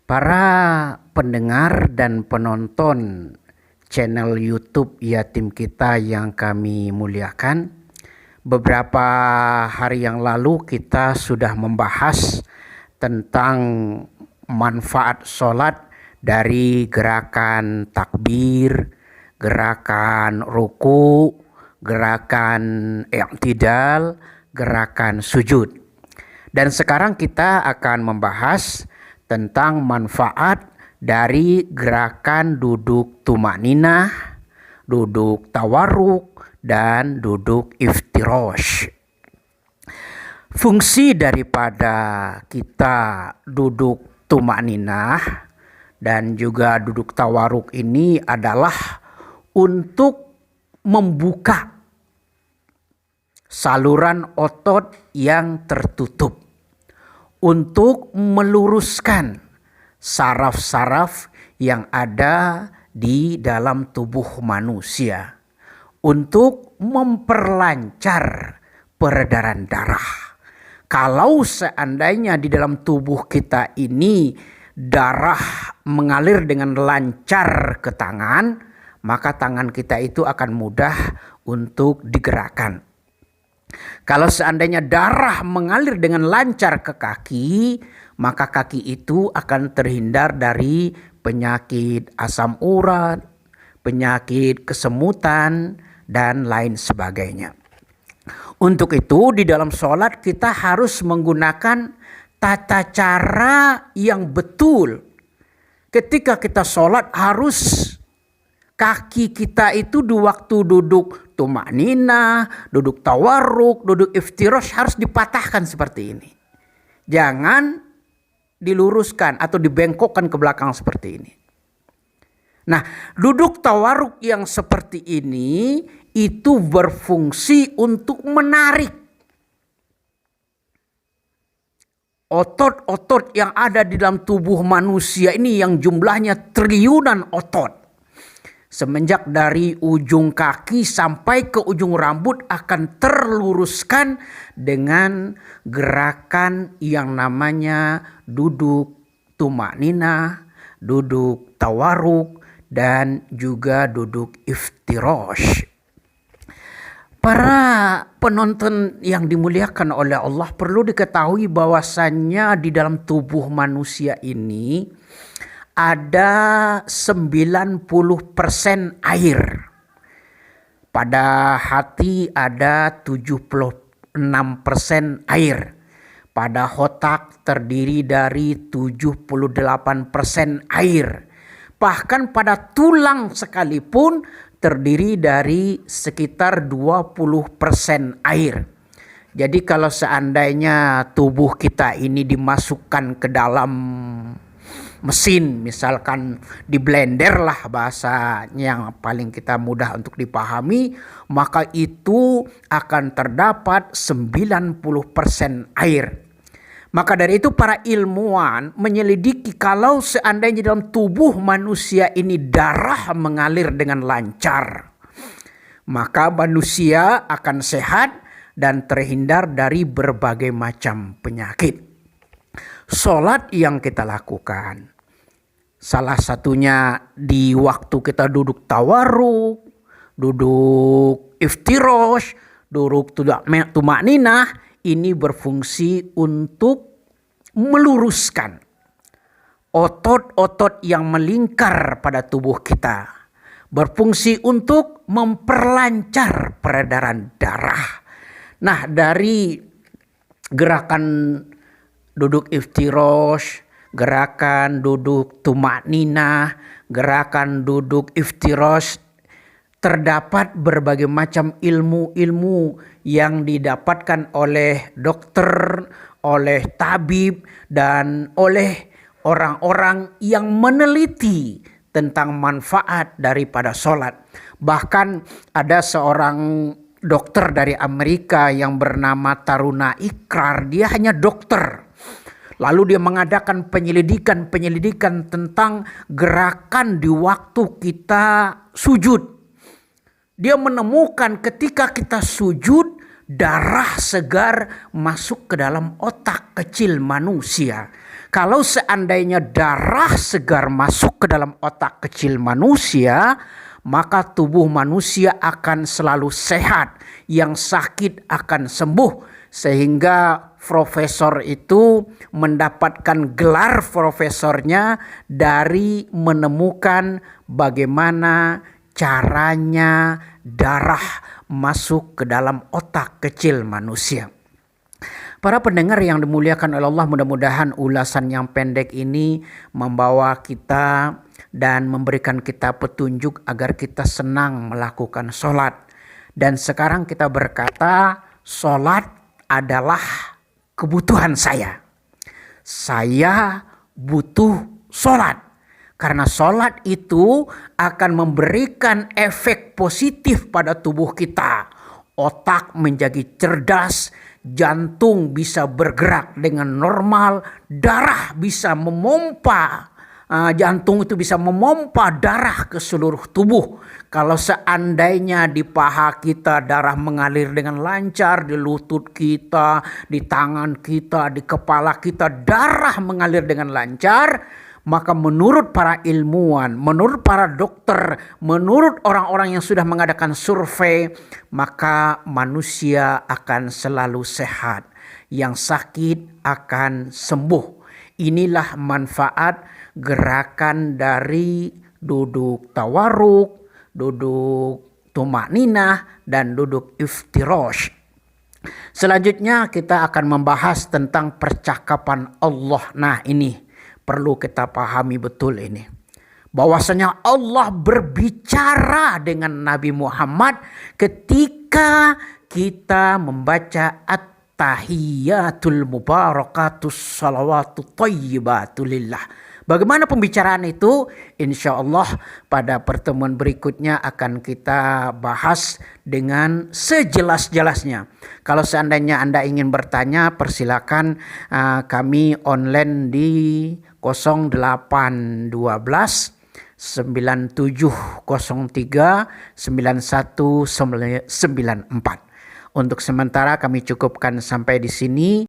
Para pendengar dan penonton channel YouTube Yatim Kita yang kami muliakan, beberapa hari yang lalu kita sudah membahas tentang manfaat sholat dari gerakan takbir, gerakan ruku, gerakan i'tidal, gerakan sujud. Dan sekarang kita akan membahas tentang manfaat dari gerakan duduk tumakninah, duduk tawarruk, dan duduk iftirash. Fungsi daripada kita duduk tumakninah dan juga duduk tawarruk ini adalah untuk membuka saluran otot yang tertutup, untuk meluruskan saraf-saraf yang ada di dalam tubuh manusia, untuk memperlancar peredaran darah. Kalau seandainya di dalam tubuh kita ini darah mengalir dengan lancar ke tangan, maka tangan kita itu akan mudah untuk digerakkan. Kalau seandainya darah mengalir dengan lancar ke kaki, maka kaki itu akan terhindar dari penyakit asam urat, penyakit kesemutan, dan lain sebagainya. Untuk itu di dalam sholat kita harus menggunakan tata cara yang betul. Ketika kita sholat harus kaki kita itu di waktu duduk tumakninah, duduk tawarruk, duduk iftirash harus dipatahkan seperti ini. Jangan diluruskan atau dibengkokkan ke belakang seperti ini. Nah, duduk tawarruk yang seperti ini itu berfungsi untuk menarik otot-otot yang ada di dalam tubuh manusia ini yang jumlahnya triliunan otot. Semenjak dari ujung kaki sampai ke ujung rambut akan terluruskan dengan gerakan yang namanya duduk tumakninah, duduk tawarruk, dan juga duduk iftirash. Para penonton yang dimuliakan oleh Allah, perlu diketahui bahwasannya di dalam tubuh manusia ini ada 90% air. Pada hati ada 76% air. Pada otak terdiri dari 78% air. Bahkan pada tulang sekalipun terdiri dari sekitar 20% air. Jadi kalau seandainya tubuh kita ini dimasukkan ke dalam mesin, misalkan di blender lah bahasa yang paling kita mudah untuk dipahami, maka itu akan terdapat 90% air. Maka dari itu para ilmuwan menyelidiki kalau seandainya dalam tubuh manusia ini darah mengalir dengan lancar, maka manusia akan sehat dan terhindar dari berbagai macam penyakit. Sholat yang kita lakukan, salah satunya di waktu kita duduk tawarruk, duduk iftirash, duduk tumakninah, ini berfungsi untuk meluruskan otot-otot yang melingkar pada tubuh kita. Berfungsi untuk memperlancar peredaran darah. Nah, dari gerakan duduk iftirash, gerakan duduk tumakninah, gerakan duduk iftirash, terdapat berbagai macam ilmu-ilmu yang didapatkan oleh dokter, oleh tabib, dan oleh orang-orang yang meneliti tentang manfaat daripada sholat. Bahkan ada seorang dokter dari Amerika yang bernama Taruna Ikrar, dia hanya dokter. Lalu dia mengadakan penyelidikan tentang gerakan di waktu kita sujud. Dia menemukan ketika kita sujud, darah segar masuk ke dalam otak kecil manusia. Kalau seandainya darah segar masuk ke dalam otak kecil manusia, maka tubuh manusia akan selalu sehat, yang sakit akan sembuh. Sehingga profesor itu mendapatkan gelar profesornya dari menemukan bagaimana caranya darah masuk ke dalam otak kecil manusia. Para pendengar yang dimuliakan oleh Allah, mudah-mudahan ulasan yang pendek ini membawa kita dan memberikan kita petunjuk agar kita senang melakukan sholat. Dan sekarang kita berkata, sholat adalah kebutuhan saya. Saya butuh sholat. Karena sholat itu akan memberikan efek positif pada tubuh kita. Otak menjadi cerdas, jantung bisa bergerak dengan normal, darah bisa memompa. Jantung itu bisa memompa darah ke seluruh tubuh. Kalau seandainya di paha kita darah mengalir dengan lancar, di lutut kita, di tangan kita, di kepala kita darah mengalir dengan lancar, maka menurut para ilmuwan, menurut para dokter, menurut orang-orang yang sudah mengadakan survei, maka manusia akan selalu sehat. Yang sakit akan sembuh. Inilah manfaat gerakan dari duduk tawarruk, duduk tumakninah, dan duduk iftirash. Selanjutnya kita akan membahas tentang percakapan Allah. Nah, ini perlu kita pahami betul ini. Bahwasanya Allah berbicara dengan Nabi Muhammad ketika kita membaca At-Tahiyatul Mubarakatus Salawatut Thayyibatulillah. Bagaimana pembicaraan itu? Insya Allah pada pertemuan berikutnya akan kita bahas dengan sejelas-jelasnya. Kalau seandainya Anda ingin bertanya, persilakan kami online di 0812 9703 9194. Untuk sementara kami cukupkan sampai di sini.